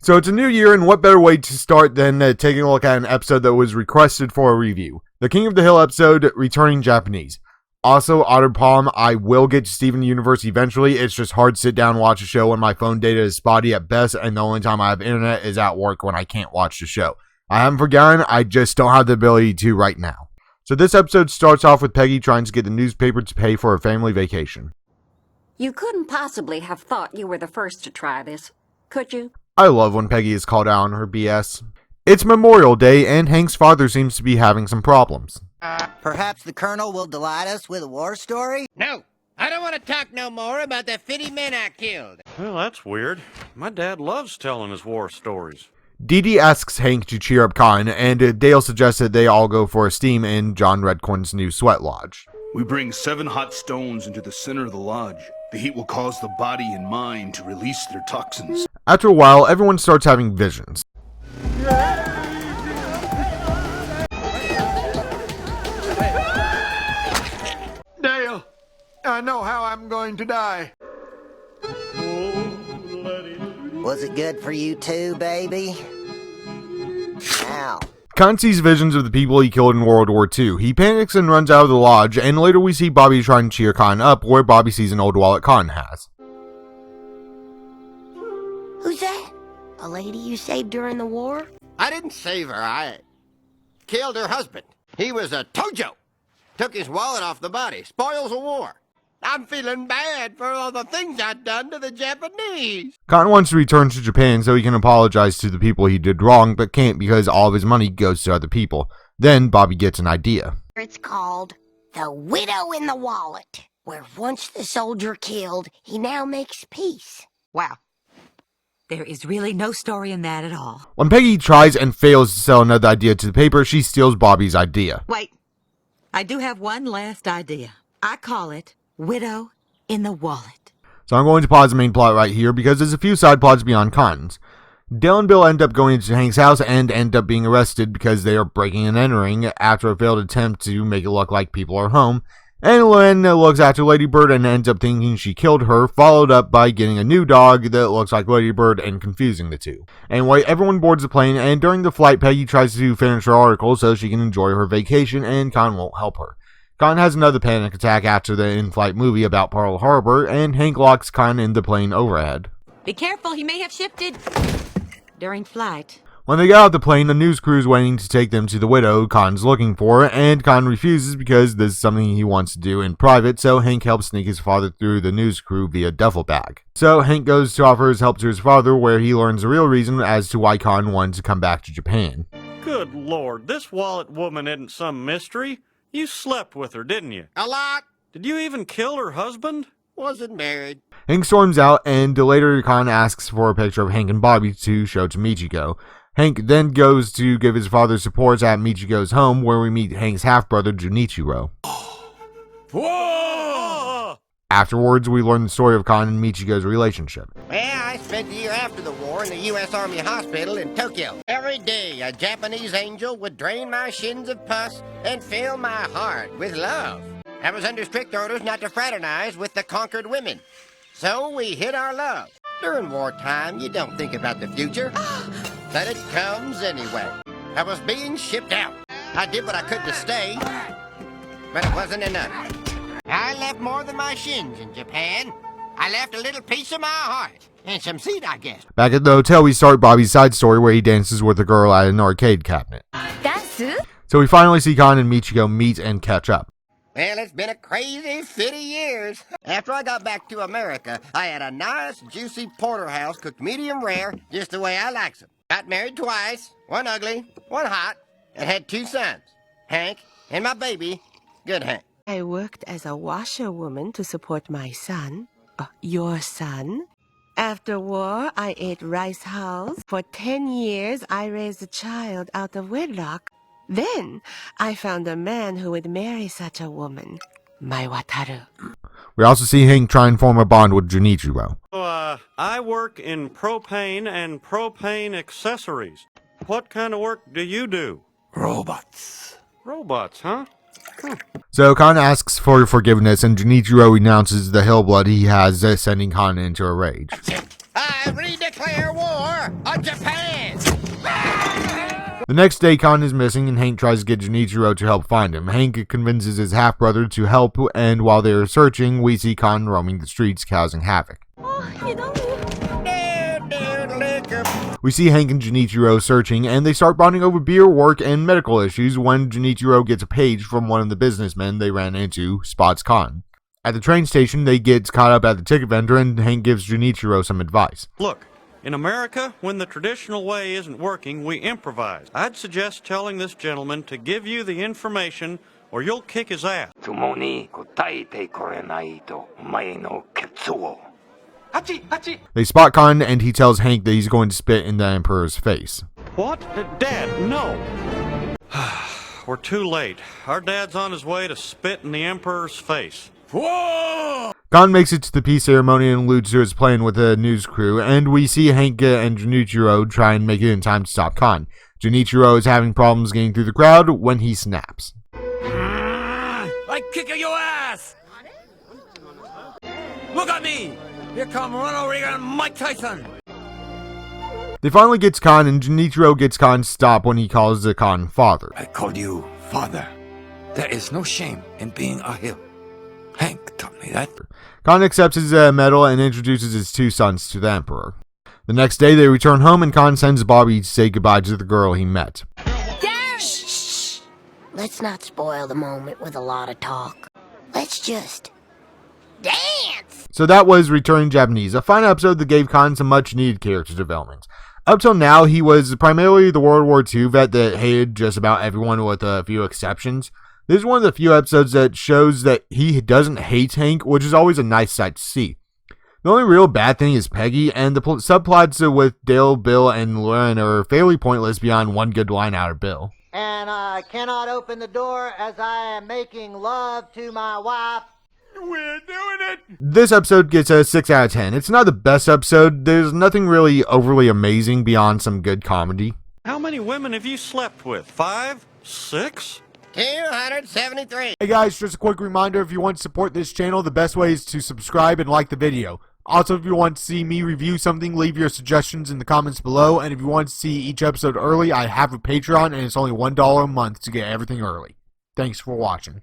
So it's a new year, and what better way to start than taking a look at an episode that was requested for a review. The King of the Hill episode, returning Japanese. Also, Otter Palm, I will get to Steven Universe eventually. It's just hard to sit down and watch a show when my phone data is spotty at best, and the only time I have internet is at work when I can't watch the show. I haven't forgotten, I just don't have the ability to right now. So this episode starts off with Peggy trying to get the newspaper to pay for a family vacation. You couldn't possibly have thought you were the first to try this, could you? I love when Peggy is called out on her BS. It's Memorial Day, and Hank's father seems to be having some problems. Perhaps the Colonel will delight us with a war story? No, I don't want to talk no more about the 50 men I killed. Well, that's weird. My dad loves telling his war stories. Dee Dee asks Hank to cheer up Con, and Dale suggests that they all go for a steam in John Redcorn's new sweat lodge. We bring 7 hot stones into the center of the lodge. The heat will cause the body and mind to release their toxins. After a while, everyone starts having visions. Dale, I know how I'm going to die. Was it good for you too, baby? Ow. Con sees visions of the people he killed in World War II. He panics and runs out of the lodge, and later we see Bobby trying to cheer Con up, where Bobby sees an old wallet Con has. Who's that? A lady you saved during the war? I didn't save her, I killed her husband. He was a Tojo. Took his wallet off the body. Spoils of war. I'm feeling bad for all the things I've done to the Japanese. Con wants to return to Japan so he can apologize to the people he did wrong, but can't because all of his money goes to other people. Then Bobby gets an idea. It's called The Widow in the Wallet, where once the soldier killed, he now makes peace. Wow. There is really no story in that at all. When Peggy tries and fails to sell another idea to the paper, she steals Bobby's idea. Wait. I do have one last idea. I call it Widow in the Wallet. So I'm going to pause the main plot right here because there's a few side plots beyond Con's. Dale and Bill end up going into Hank's house and end up being arrested because they are breaking and entering after a failed attempt to make it look like people are home. And Lynn looks after Lady Bird and ends up thinking she killed her, followed up by getting a new dog that looks like Lady Bird and confusing the two. Anyway, everyone boards the plane, and during the flight, Peggy tries to finish her article so she can enjoy her vacation, and Con won't help her. Con has another panic attack after the in-flight movie about Pearl Harbor, and Hank locks Con in the plane overhead. Be careful, he may have shifted during flight. When they get out the plane, a news crew is waiting to take them to the widow Con's looking for, and Con refuses because this is something he wants to do in private, so Hank helps sneak his father through the news crew via duffel bag. So Hank goes to offer his help to his father, where he learns the real reason as to why Con wanted to come back to Japan. Good Lord, this wallet woman isn't some mystery. You slept with her, didn't you? A lot. Did you even kill her husband? Wasn't married. Hank storms out, and later Con asks for a picture of Hank and Bobby to show to Michiko. Hank then goes to give his father support at Michiko's home, where we meet Hank's half-brother, Junichiro. Whoa! Afterwards, we learn the story of Con and Michiko's relationship. Well, I spent the year after the war in the U.S. Army Hospital in Tokyo. Every day, a Japanese angel would drain my shins of pus and fill my heart with love. I was under strict orders not to fraternize with the conquered women. So we hid our love. During wartime, you don't think about the future. But it comes anyway. I was being shipped out. I did what I could to stay, but it wasn't enough. I left more than my shins in Japan. I left a little piece of my heart. And some seed, I guess. Back at the hotel, we start Bobby's side story where he dances with a girl at an arcade cabinet. Dance? So we finally see Con and Michiko meet and catch up. Well, it's been a crazy 50 years. After I got back to America, I had a nice, juicy porterhouse cooked medium rare, just the way I likes them. Got married twice, one ugly, one hot, and had 2 sons, Hank and my baby, Good Hank. I worked as a washerwoman to support my son, your son. After war, I ate rice hulls. For 10 years, I raised a child out of wedlock. Then, I found a man who would marry such a woman, my Wataru. We also see Hank try and form a bond with Junichiro. I work in propane and propane accessories. What kind of work do you do? Robots. Robots, huh? So Con asks for forgiveness, and Junichiro renounces the Hillblood he has, sending Con into a rage. I redeclare war on Japan! The next day, Khan is missing, and Hank tries to get Junichiro to help find him. Hank convinces his half-brother to help, and while they are searching, we see Khan roaming the streets, causing havoc. We see Hank and Junichiro searching, and they start bonding over beer, work, and medical issues when Junichiro gets a page from one of the businessmen they ran into, spots Khan. At the train station, they get caught up at the ticket vendor, and Hank gives Junichiro some advice. Look, in America, when the traditional way isn't working, we improvise. I'd suggest telling this gentleman to give you the information, or you'll kick his ass. They spot Khan, and he tells Hank that he's going to spit in the Emperor's face. What? Dad, no! We're too late. Our dad's on his way to spit in the Emperor's face. Whoa! Khan makes it to the peace ceremony and alludes to his plan with the news crew, and we see Hank and Junichiro try and make it in time to stop Khan. Junichiro is having problems getting through the crowd when he snaps. I'm kicking your ass! Look at me! Here come Ronald Reagan and Mike Tyson! They finally get Khan, and Junichiro gets Khan stopped when he calls the Khan father. I called you father. There is no shame in being a heel. Hank taught me that. Khan accepts his medal and introduces his two sons to the Emperor. The next day, they return home, and Khan sends Bobby to say goodbye to the girl he met. Shh. Let's not spoil the moment with a lot of talk. Let's just dance! So that was Returning Japanese, a fine episode that gave Khan some much-needed character development. Up till now, he was primarily the World War II vet that hated just about everyone with a few exceptions. This is one of the few episodes that shows that he doesn't hate Hank, which is always a nice sight to see. The only real bad thing is Peggy, and the subplots with Dale, Bill, and Lauren are fairly pointless beyond one good line out of Bill. And I cannot open the door as I am making love to my wife. We're doing it! This episode gets a 6 out of 10. It's not the best episode. There's nothing really overly amazing beyond some good comedy. How many women have you slept with? 5? 6? 273. Hey guys, just a quick reminder, if you want to support this channel, the best way is to subscribe and like the video. Also, if you want to see me review something, leave your suggestions in the comments below, and if you want to see each episode early, I have a Patreon, and it's only $1 a month to get everything early. Thanks for watching.